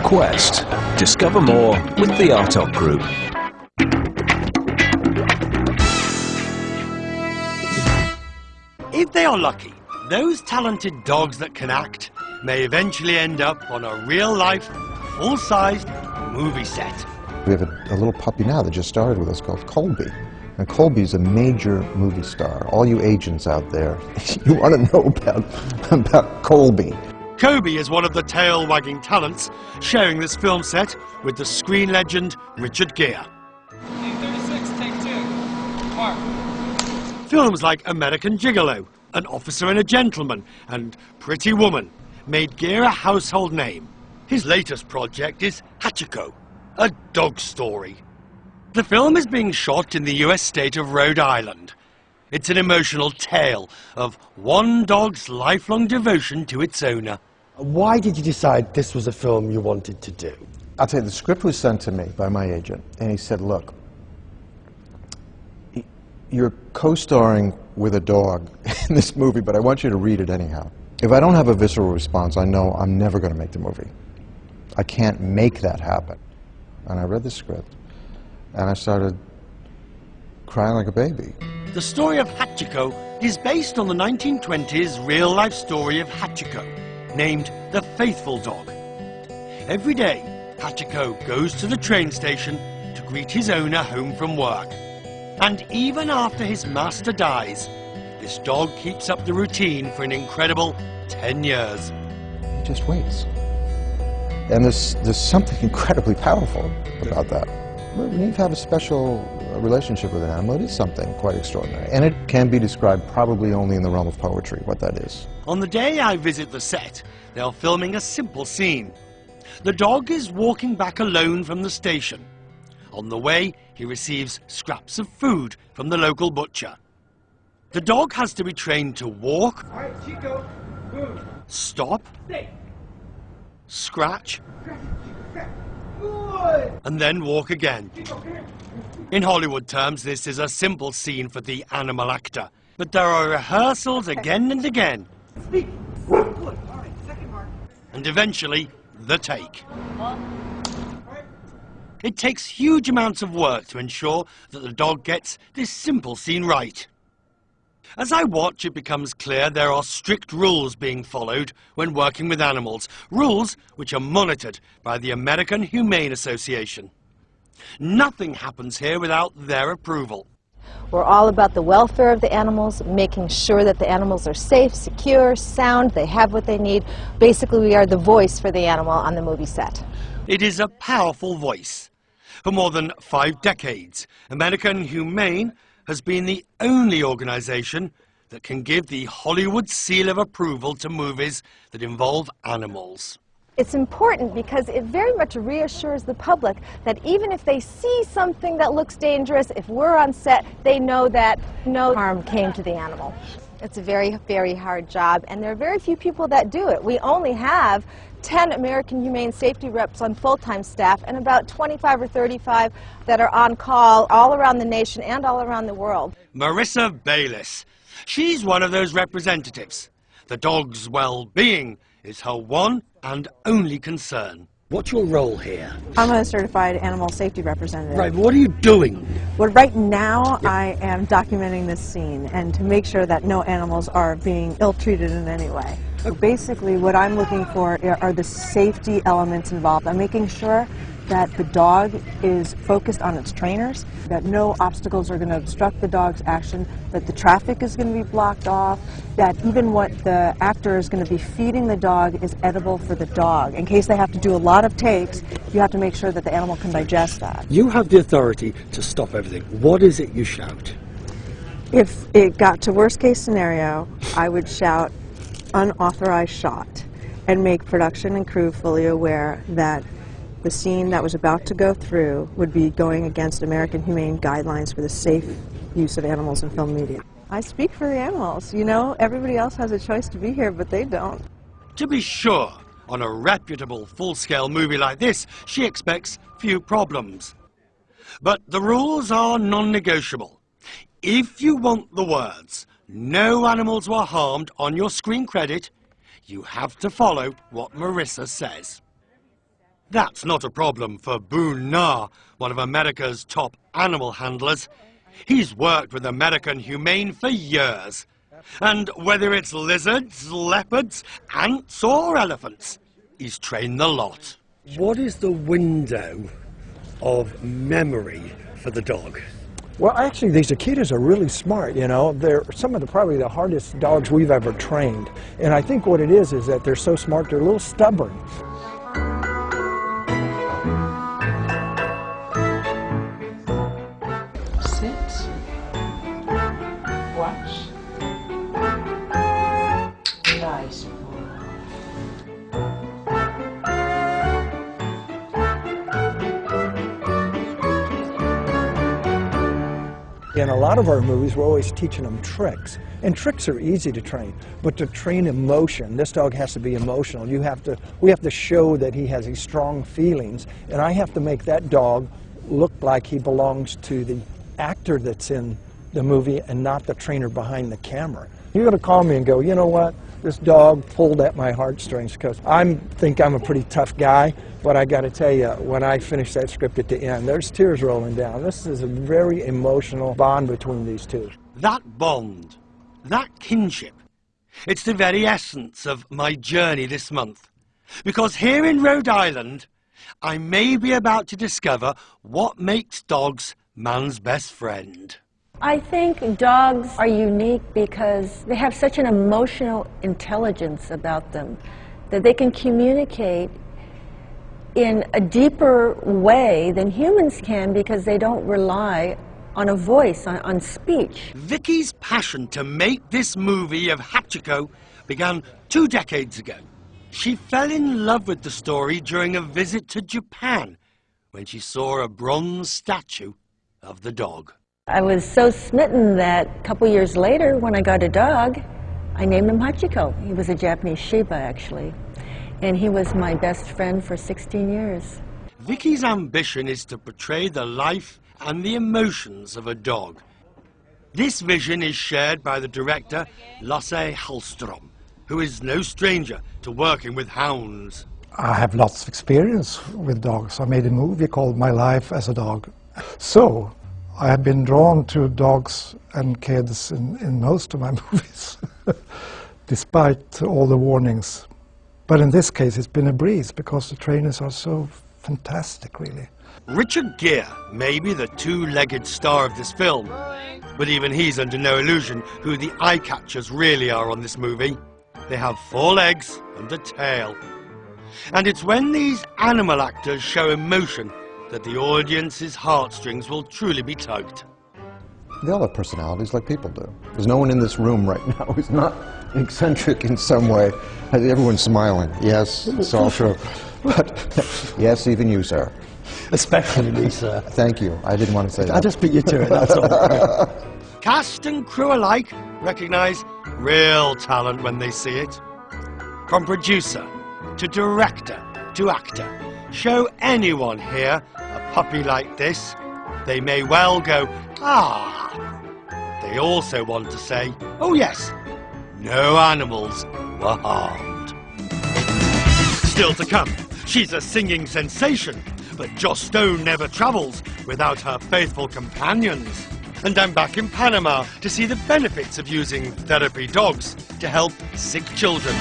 Quest. Discover more with the Artok Group. If they are lucky, those talented dogs that can act may eventually end up on a real-life, full-sized movie set. We have a little puppy now that just started with us called Colby. And Colby's a major movie star. All you agents out there, you want to know about Colby. Colby is one of the tail-wagging talents, sharing this film set with the screen legend Richard Gere. 36, take 2. Mark. Films like American Gigolo, An Officer and a Gentleman, and Pretty Woman made Gere a household name. His latest project is Hachiko, a dog story. The film is being shot in the US state of Rhode Island. It's an emotional tale of one dog's lifelong devotion to its owner. Why did you decide this was a film you wanted to do? I'll tell you, the script was sent to me by my agent, and he said, look, you're co-starring with a dog in this movie, but I want you to read it anyhow. If I don't have a visceral response, I know I'm never going to make the movie. I can't make that happen. And I read the script, and I started crying like a baby. The story of Hachiko is based on the 1920s real-life story of Hachiko, named the Faithful Dog. Every day, Hachiko goes to the train station to greet his owner home from work. And even after his master dies, this dog keeps up the routine for an incredible 10 years. He just waits. And there's something incredibly powerful about that. When you have a special relationship with an animal, it is something quite extraordinary. And it can be described probably only in the realm of poetry, what that is. On the day I visit the set, they are filming a simple scene. The dog is walking back alone from the station. On the way, he receives scraps of food from the local butcher. The dog has to be trained to walk, All right, Chico, move. stop, Stay. scratch, Good. and then walk again. Chico, come here. In Hollywood terms, this is a simple scene for the animal actor. But there are rehearsals again and again. Speak. Good. All right, second mark. And eventually, the take. It takes huge amounts of work to ensure that the dog gets this simple scene right. As I watch, it becomes clear there are strict rules being followed when working with animals, rules which are monitored by the American Humane Association. Nothing happens here without their approval. We're all about the welfare of the animals, making sure that the animals are safe, secure, sound, they have what they need. Basically, we are the voice for the animal on the movie set. It is a powerful voice. For more than 5 decades, American Humane has been the only organization that can give the Hollywood seal of approval to movies that involve animals. It's important because it very much reassures the public that even if they see something that looks dangerous, if we're on set, they know that no harm came to the animal. It's a very, very hard job, and there are very few people that do it. We only have 10 American Humane Safety reps on full-time staff and about 25 or 35 that are on call all around the nation and all around the world. Marissa Bayliss. She's one of those representatives. The dog's well-being is her one and only concern. What's your role here? I'm a certified animal safety representative. Right, what are you doing? Well, right now I am documenting this scene and to make sure that no animals are being ill-treated in any way. So basically what I'm looking for are the safety elements involved. I'm making sure that the dog is focused on its trainers, that no obstacles are going to obstruct the dog's action, that the traffic is going to be blocked off, that even what the actor is going to be feeding the dog is edible for the dog. In case they have to do a lot of takes, you have to make sure that the animal can digest that. You have the authority to stop everything. What is it you shout? If it got to worst case scenario, I would shout unauthorized shot and make production and crew fully aware that the scene that was about to go through would be going against American Humane guidelines for the safe use of animals in film media. I speak for the animals. You know, everybody else has a choice to be here, but they don't. To be sure, on a reputable full-scale movie like this, she expects few problems. But the rules are non-negotiable. If you want the words, "No animals were harmed" on your screen credit, you have to follow what Marissa says. That's not a problem for Boone Na, one of America's top animal handlers. He's worked with American Humane for years. And whether it's lizards, leopards, ants or elephants, he's trained the lot. What is the window of memory for the dog? Well, actually, these Akitas are really smart, you know. They're some of probably the hardest dogs we've ever trained. And I think what it is that they're so smart, they're a little stubborn. Sit. Watch. Nice boy. In a lot of our movies, we're always teaching them tricks. And tricks are easy to train, but to train emotion, this dog has to be emotional. We have to show that he has these strong feelings, and I have to make that dog look like he belongs to the actor that's in the movie and not the trainer behind the camera. You're going to call me and go, you know what? This dog pulled at my heartstrings, because I think I'm a pretty tough guy, but I got to tell you, when I finish that script at the end, there's tears rolling down. This is a very emotional bond between these two. That bond, that kinship, it's the very essence of my journey this month. Because here in Rhode Island, I may be about to discover what makes dogs man's best friend. I think dogs are unique because they have such an emotional intelligence about them that they can communicate in a deeper way than humans can because they don't rely on a voice, on speech. Vicky's passion to make this movie of Hachiko began 2 decades ago. She fell in love with the story during a visit to Japan when she saw a bronze statue of the dog. I was so smitten that a couple years later, when I got a dog, I named him Hachiko. He was a Japanese Shiba, actually. And he was my best friend for 16 years. Vicky's ambition is to portray the life and the emotions of a dog. This vision is shared by the director, Lasse Hallström, who is no stranger to working with hounds. I have lots of experience with dogs. I made a movie called My Life as a Dog. So I have been drawn to dogs and kids in most of my movies, despite all the warnings. But in this case, it's been a breeze because the trainers are so fantastic, really. Richard Gere may be the two-legged star of this film, but even he's under no illusion who the eye-catchers really are on this movie. They have 4 legs and a tail. And it's when these animal actors show emotion that the audience's heartstrings will truly be tugged. They all have personalities like people do. There's no one in this room right now who's not eccentric in some way. Everyone's smiling. Yes, it's all true. But yes, even you, sir. Especially me, sir. Thank you. I didn't want to say that. I just beat you to it, that's all. Cast and crew alike recognize real talent when they see it. From producer to director to actor, show anyone here a puppy like this, they may well go, ah. They also want to say, oh yes, no animals were harmed. Still to come, she's a singing sensation, but Joss Stone never travels without her faithful companions. And I'm back in Panama to see the benefits of using therapy dogs to help sick children.